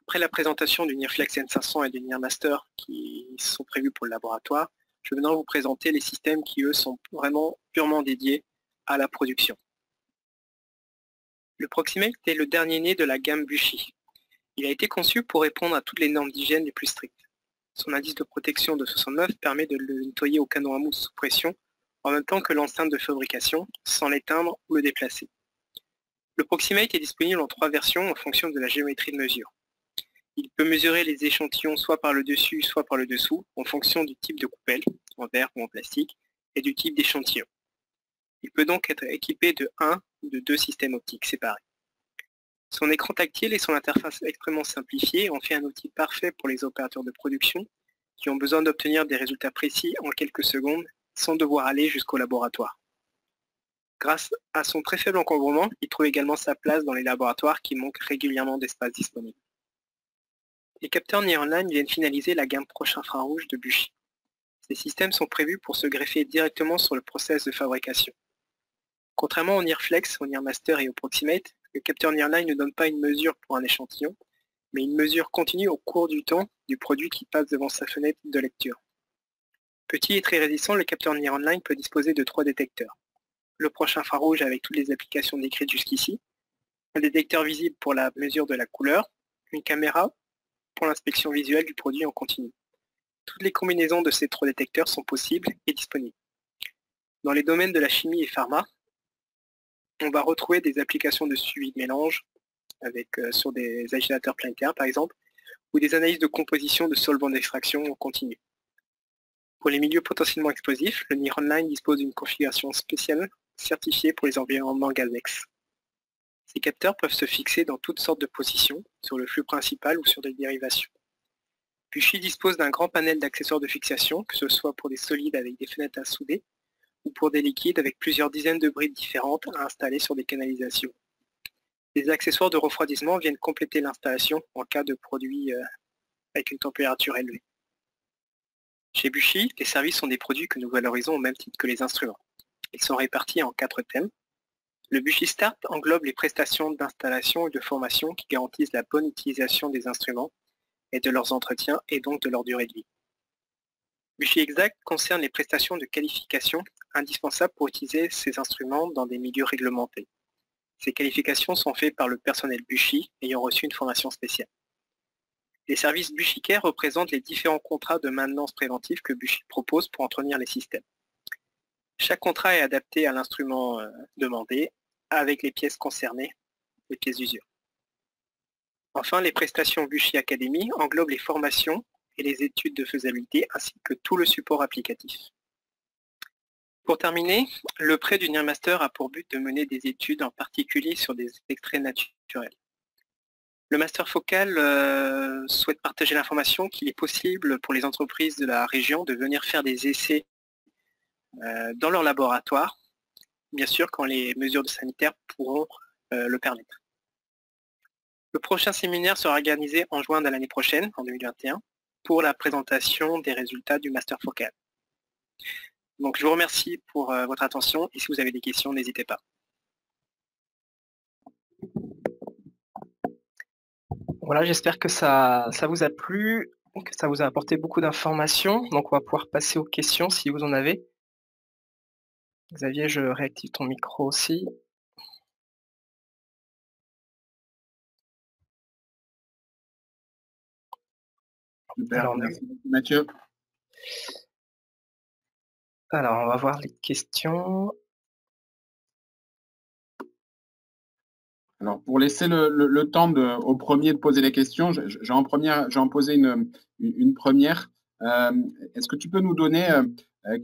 S3: Après la présentation du NIRFlex N500 et du NIRMaster qui sont prévus pour le laboratoire, je vais maintenant vous présenter les systèmes qui, eux, sont vraiment purement dédiés à la production. Le Proximate est le dernier né de la gamme Buchy. Il a été conçu pour répondre à toutes les normes d'hygiène les plus strictes. Son indice de protection de 69 permet de le nettoyer au canon à mousse sous pression en même temps que l'enceinte de fabrication, sans l'éteindre ou le déplacer. Le Proximate est disponible en 3 versions en fonction de la géométrie de mesure. Il peut mesurer les échantillons soit par le dessus, soit par le dessous, en fonction du type de coupelle, en verre ou en plastique, et du type d'échantillon. Il peut donc être équipé de 1 ou de 2 systèmes optiques séparés. Son écran tactile et son interface extrêmement simplifiée en fait un outil parfait pour les opérateurs de production qui ont besoin d'obtenir des résultats précis en quelques secondes sans devoir aller jusqu'au laboratoire. Grâce à son très faible encombrement, il trouve également sa place dans les laboratoires qui manquent régulièrement d'espace disponible. Les capteurs NIROnline viennent finaliser la gamme proche infrarouge de Buchy. Ces systèmes sont prévus pour se greffer directement sur le process de fabrication. Contrairement au NIRFlex, au NIRMaster et au Proximate, le capteur NIROnline ne donne pas une mesure pour un échantillon, mais une mesure continue au cours du temps du produit qui passe devant sa fenêtre de lecture. Petit et très résistant, le capteur NIROnline peut disposer de 3 détecteurs. Le proche infrarouge avec toutes les applications décrites jusqu'ici, un détecteur visible pour la mesure de la couleur, une caméra pour l'inspection visuelle du produit en continu. Toutes les combinaisons de ces 3 détecteurs sont possibles et disponibles. Dans les domaines de la chimie et pharma, on va retrouver des applications de suivi de mélange sur des agitateurs planétaires par exemple, ou des analyses de composition de solvants d'extraction en continu. Pour les milieux potentiellement explosifs, le NIROnline dispose d'une configuration spéciale certifiée pour les environnements Gazex. Ces capteurs peuvent se fixer dans toutes sortes de positions, sur le flux principal ou sur des dérivations. Buchy dispose d'un grand panel d'accessoires de fixation, que ce soit pour des solides avec des fenêtres à souder, ou pour des liquides avec plusieurs dizaines de brides différentes à installer sur des canalisations. Les accessoires de refroidissement viennent compléter l'installation en cas de produit avec une température élevée. Chez Buchy, les services sont des produits que nous valorisons au même titre que les instruments. Ils sont répartis en 4 thèmes. Le Buchy Start englobe les prestations d'installation et de formation qui garantissent la bonne utilisation des instruments et de leurs entretiens et donc de leur durée de vie. Buchy Exact concerne les prestations de qualification indispensables pour utiliser ces instruments dans des milieux réglementés. Ces qualifications sont faites par le personnel Buchy ayant reçu une formation spéciale. Les services Buchy Care représentent les différents contrats de maintenance préventive que Buchy propose pour entretenir les systèmes. Chaque contrat est adapté à l'instrument demandé, avec les pièces concernées, les pièces d'usure. Enfin, les prestations Buchy Academy englobent les formations et les études de faisabilité, ainsi que tout le support applicatif. Pour terminer, le prêt du NIRMaster a pour but de mener des études en particulier sur des extraits naturels. Le Master Focal souhaite partager l'information qu'il est possible pour les entreprises de la région de venir faire des essais dans leur laboratoire, bien sûr quand les mesures de sanitaire pourront le permettre. Le prochain séminaire sera organisé en juin de l'année prochaine, en 2021, pour la présentation des résultats du Master Focal. Donc je vous remercie pour votre attention et si vous avez des questions, n'hésitez pas.
S1: Voilà, j'espère que ça vous a plu. que ça vous a apporté beaucoup d'informations. Donc on va pouvoir passer aux questions si vous en avez. Xavier, je réactive ton micro aussi.
S2: Super,
S1: Alors,
S2: merci beaucoup, Mathieu.
S1: Alors, on va voir les questions.
S2: Alors, pour laisser le temps au premier de poser les questions, j'en posais une première. Est-ce que tu peux nous donner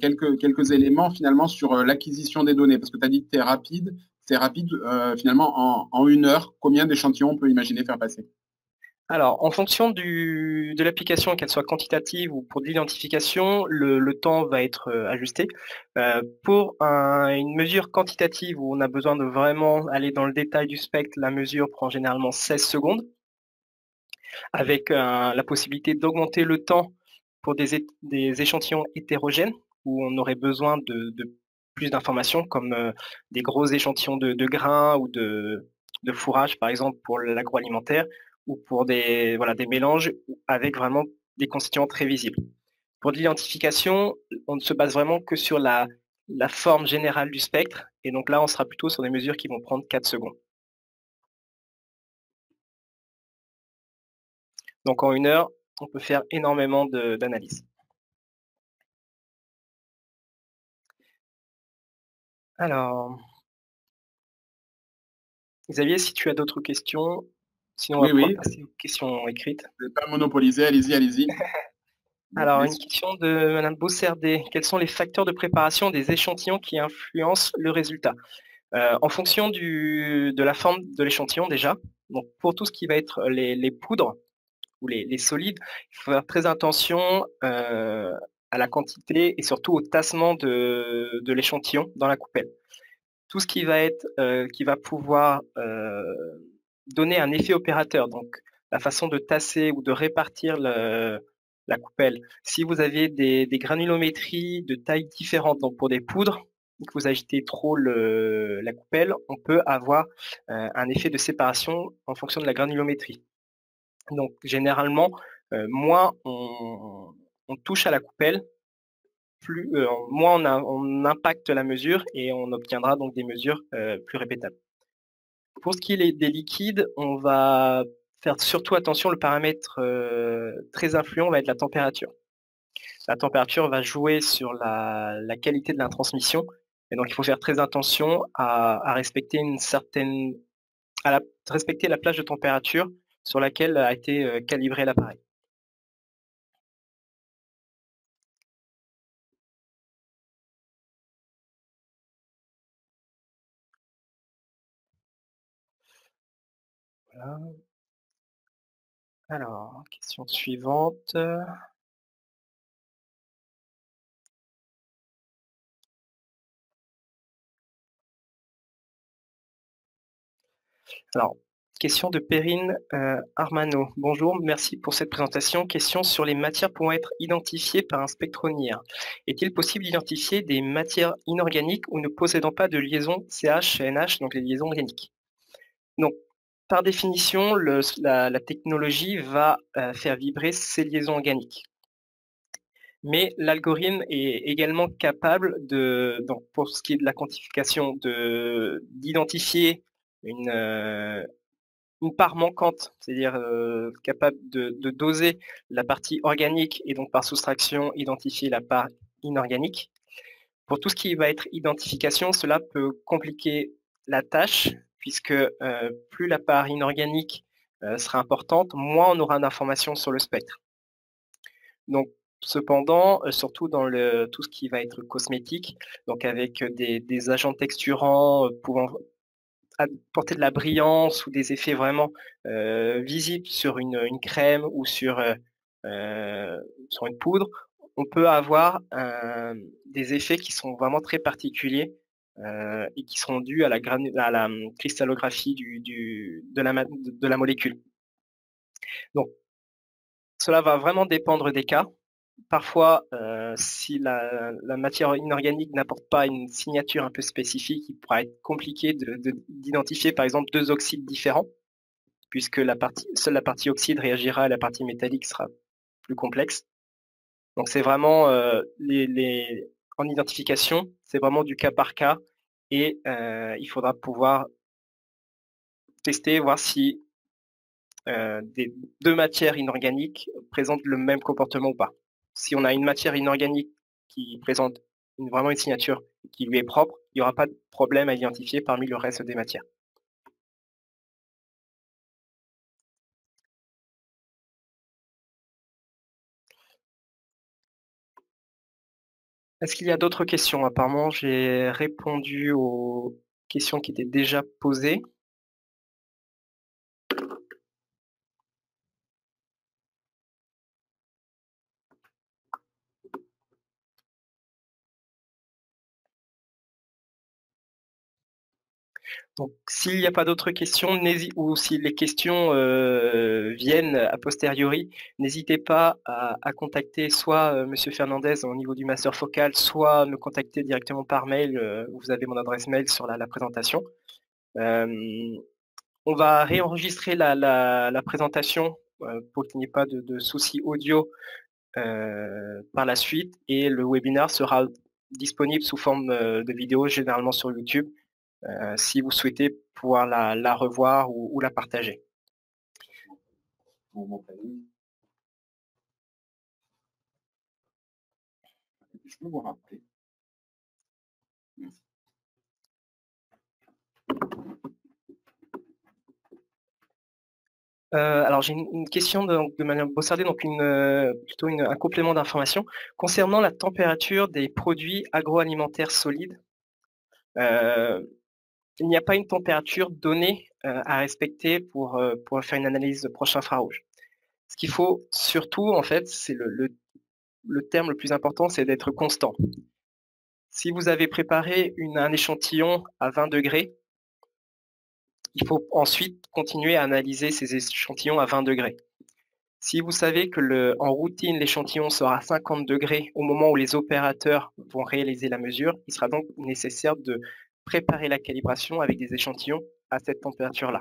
S2: quelques éléments finalement sur l'acquisition des données? Parce que tu as dit que c'est rapide finalement en 1 heure. Combien d'échantillons on peut imaginer faire passer?
S1: Alors, en fonction de l'application, qu'elle soit quantitative ou pour de l'identification, le temps va être ajusté. Pour une mesure quantitative où on a besoin de vraiment aller dans le détail du spectre, la mesure prend généralement 16 secondes, avec la possibilité d'augmenter le temps pour des échantillons hétérogènes, où on aurait besoin de plus d'informations, comme des gros échantillons de grains ou de fourrage, par exemple, pour l'agroalimentaire, ou pour des mélanges avec vraiment des constituants très visibles. Pour l'identification, on ne se base vraiment que sur la forme générale du spectre, et donc là, on sera plutôt sur des mesures qui vont prendre 4 secondes. Donc en 1 heure, on peut faire énormément d'analyses. Alors, Xavier, si tu as d'autres questions, sinon on va pouvoir passer aux questions écrites.
S2: Je ne vais pas monopoliser, allez-y.
S1: Alors, une question de Madame Bosserdé. Quels sont les facteurs de préparation des échantillons qui influencent le résultat? En fonction de la forme de l'échantillon déjà, donc pour tout ce qui va être les poudres ou les solides, il faut faire très attention à la quantité et surtout au tassement de l'échantillon dans la coupelle. Tout ce qui va être, qui va pouvoir donner un effet opérateur, donc la façon de tasser ou de répartir la coupelle. Si vous avez des granulométries de tailles différentes, donc pour des poudres, que vous agitez trop la coupelle, on peut avoir un effet de séparation en fonction de la granulométrie. Donc généralement, moins on touche à la coupelle, moins on impacte la mesure et on obtiendra donc des mesures plus répétables. Pour ce qui est des liquides, on va faire surtout attention, le paramètre très influent va être la température. La température va jouer sur la qualité de la transmission, et donc il faut faire très attention à respecter respecter la plage de température sur laquelle a été calibré l'appareil. Voilà. Alors, question suivante. Alors, question de Perrine Armano. Bonjour, merci pour cette présentation. Question sur les matières pouvant être identifiées par un spectronière. Est-il possible d'identifier des matières inorganiques ou ne possédant pas de liaison CH-NH, donc les liaisons organiques? Donc, par définition, la technologie va faire vibrer ces liaisons organiques. Mais l'algorithme est également capable donc pour ce qui est de la quantification, d'identifier une part manquante, c'est-à-dire capable de doser la partie organique et donc par soustraction identifier la part inorganique. Pour tout ce qui va être identification, cela peut compliquer la tâche puisque plus la part inorganique sera importante, moins on aura d'informations sur le spectre. Donc, cependant, surtout dans tout ce qui va être cosmétique, donc avec des agents texturants pouvant apporter de la brillance ou des effets vraiment visibles sur une crème ou sur une poudre, on peut avoir des effets qui sont vraiment très particuliers et qui sont dus à la cristallographie de la molécule. Donc, cela va vraiment dépendre des cas. Parfois, si la matière inorganique n'apporte pas une signature un peu spécifique, il pourra être compliqué d'identifier par exemple 2 oxydes différents, puisque seule la partie oxyde réagira et la partie métallique sera plus complexes. Donc c'est vraiment en identification, c'est vraiment du cas par cas et il faudra pouvoir tester, voir si des 2 matières inorganiques présentent le même comportement ou pas. Si on a une matière inorganique qui présente vraiment une signature qui lui est propre, il n'y aura pas de problème à identifier parmi le reste des matières. Est-ce qu'il y a d'autres questions? Apparemment, j'ai répondu aux questions qui étaient déjà posées. Donc, s'il n'y a pas d'autres questions, ou si les questions viennent a posteriori, n'hésitez pas à contacter soit Monsieur Fernandez au niveau du master focal, soit me contacter directement par mail. Vous avez mon adresse mail sur la présentation. On va réenregistrer la présentation pour qu'il n'y ait pas de soucis audio par la suite, et le webinaire sera disponible sous forme de vidéo, généralement sur YouTube, si vous souhaitez pouvoir la revoir ou la partager.
S2: Je peux vous rappeler. Merci.
S1: Alors j'ai une question de Madame Bossardé, donc plutôt un complément d'information. Concernant la température des produits agroalimentaires solides, il n'y a pas une température donnée à respecter pour faire une analyse de proche infrarouge. Ce qu'il faut surtout, en fait, c'est le terme le plus important, c'est d'être constant. Si vous avez préparé un échantillon à 20 degrés, il faut ensuite continuer à analyser ces échantillons à 20 degrés. Si vous savez que en routine, l'échantillon sera à 50 degrés au moment où les opérateurs vont réaliser la mesure, il sera donc nécessaire de préparer la calibration avec des échantillons à cette température-là.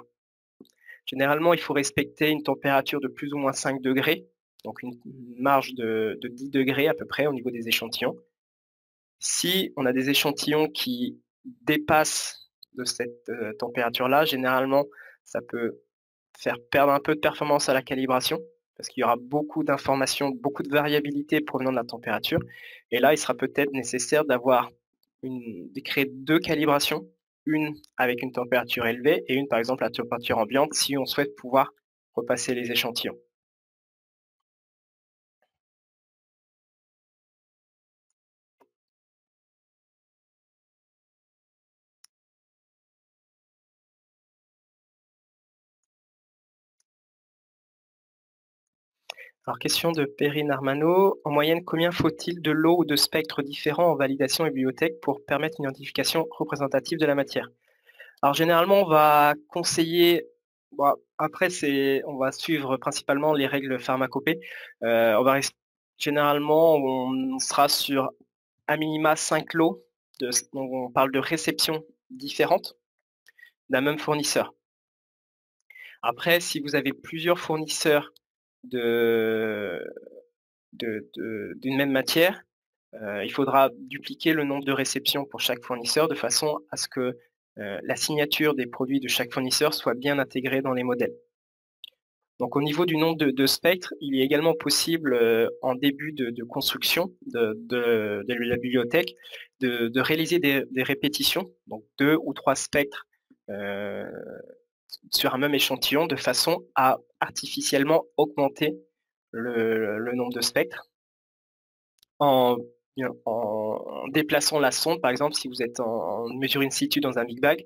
S1: Généralement, il faut respecter une température de plus ou moins 5 degrés, donc une marge de 10 degrés à peu près au niveau des échantillons. Si on a des échantillons qui dépassent de cette température-là, généralement, ça peut faire perdre un peu de performance à la calibration, parce qu'il y aura beaucoup d'informations, beaucoup de variabilité provenant de la température. Et là, il sera peut-être nécessaire de créer 2 calibrations, une avec une température élevée et une, par exemple, à température ambiante, si on souhaite pouvoir repasser les échantillons. Alors, question de Perrine Armano. En moyenne, combien faut-il de lots ou de spectres différents en validation et bibliothèque pour permettre une identification représentative de la matière? Alors, généralement, on va conseiller, bon, après, on va suivre principalement les règles pharmacopée. Généralement, on sera sur à minima 5 lots, donc on parle de réceptions différentes d'un même fournisseur. Après, si vous avez plusieurs fournisseurs d'une même matière, il faudra dupliquer le nombre de réceptions pour chaque fournisseur de façon à ce que la signature des produits de chaque fournisseur soit bien intégrée dans les modèles. Donc au niveau du nombre de spectres, il est également possible en début de construction de la bibliothèque de réaliser des répétitions, donc 2 ou 3 spectres sur un même échantillon de façon à artificiellement augmenter le nombre de spectres en déplaçant la sonde, par exemple, si vous êtes en mesure in situ dans un Big Bag,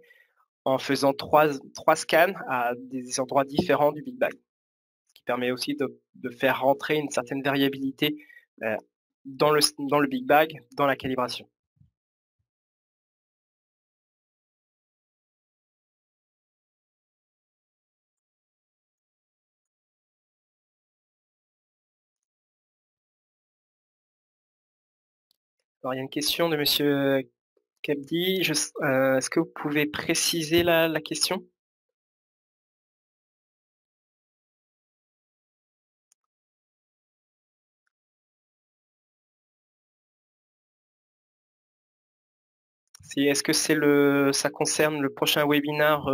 S1: en faisant 3 scans à des endroits différents du Big Bag, ce qui permet aussi de faire rentrer une certaine variabilité dans le Big Bag, dans la calibration. Alors, il y a une question de Monsieur Kabdi. Est-ce que vous pouvez préciser la question? Est-ce que ça concerne le prochain webinaire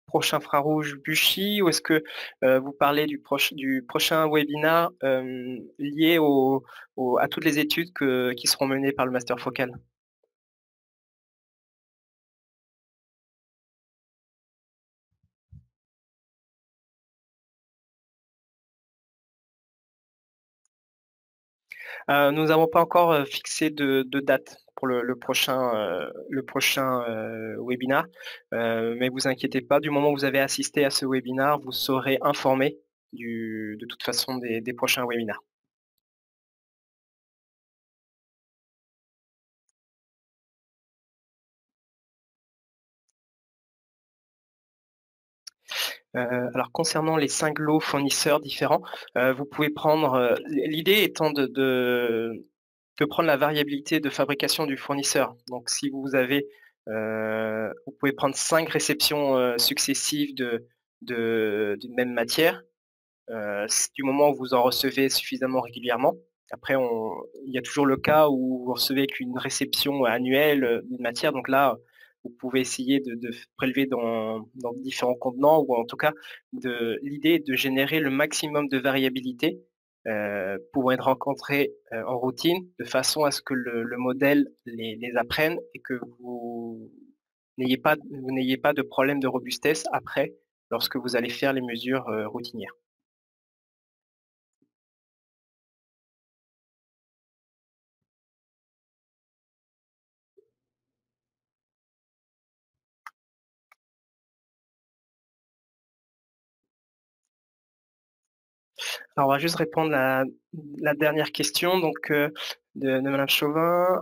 S1: proche infrarouge Buchy, ou est-ce que vous parlez du prochain webinaire lié à toutes les études qui seront menées par le Master Focal? Nous n'avons pas encore fixé de date pour le prochain webinaire, mais vous inquiétez pas, du moment où vous avez assisté à ce webinaire, vous serez informé de toute façon des prochains webinaires. Alors concernant les 5 lots fournisseurs différents, vous pouvez prendre, l'idée étant de prendre la variabilité de fabrication du fournisseur. Donc si vous avez, vous pouvez prendre 5 réceptions successives d'une même matière, du moment où vous en recevez suffisamment régulièrement. Après, il y a toujours le cas où vous recevez qu'une réception annuelle d'une matière, donc là, vous pouvez essayer de prélever dans différents contenants, ou en tout cas, l'idée est de générer le maximum de variabilité pouvant être rencontrées en routine, de façon à ce que le modèle les apprenne et que vous n'ayez pas de problème de robustesse après, lorsque vous allez faire les mesures routinières. Alors, on va juste répondre à la dernière question donc, de Madame Chauvin.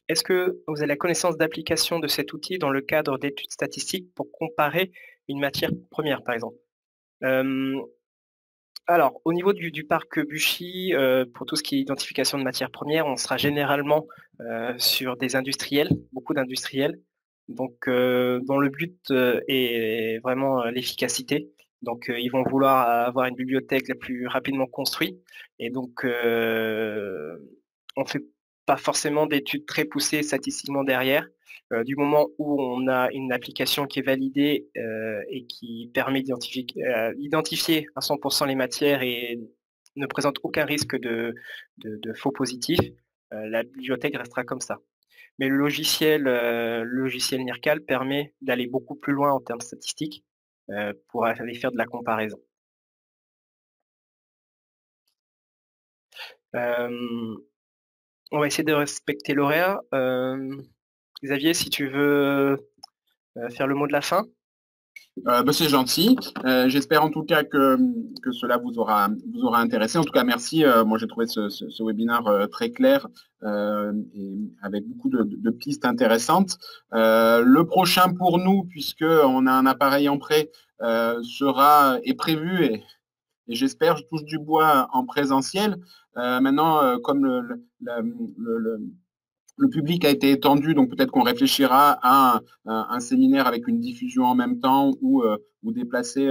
S1: Est-ce que vous avez la connaissance d'application de cet outil dans le cadre d'études statistiques pour comparer une matière première, par exemple? Alors, au niveau du parc Buchy, pour tout ce qui est identification de matières premières, on sera généralement sur des industriels, beaucoup d'industriels, donc dont le but est vraiment l'efficacité. Donc ils vont vouloir avoir une bibliothèque la plus rapidement construite, et donc on fait pas forcément d'études très poussées statistiquement derrière. Du moment où on a une application qui est validée et qui permet d'identifier à 100% les matières et ne présente aucun risque de faux positifs, la bibliothèque restera comme ça. Mais le logiciel NIRCal permet d'aller beaucoup plus loin en termes statistiques pour aller faire de la comparaison. On va essayer de respecter l'horaire. Xavier, si tu veux faire le mot de la fin.
S2: C'est gentil. J'espère en tout cas que cela vous aura intéressé. En tout cas, merci. Moi, j'ai trouvé ce webinaire très clair et avec beaucoup de pistes intéressantes. Le prochain pour nous, puisqu'on a un appareil en prêt, est prévu, et j'espère, je touche du bois, en présentiel. Maintenant, comme le public a été étendu, donc peut-être qu'on réfléchira à un séminaire avec une diffusion en même temps, ou déplacer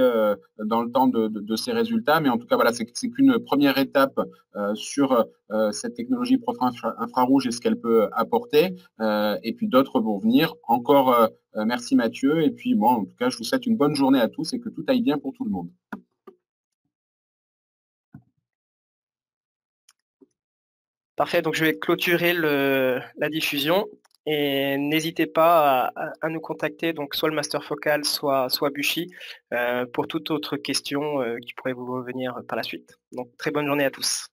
S2: dans le temps de ces résultats. Mais en tout cas, voilà, c'est qu'une première étape sur cette technologie infrarouge et ce qu'elle peut apporter. Et puis d'autres vont venir. Encore merci Mathieu. Et puis moi, en tout cas, je vous souhaite une bonne journée à tous et que tout aille bien pour tout le monde.
S1: Parfait, donc je vais clôturer la diffusion, et n'hésitez pas à nous contacter, donc soit le Master Focal, soit Buchy, pour toute autre question qui pourrait vous revenir par la suite. Donc très bonne journée à tous.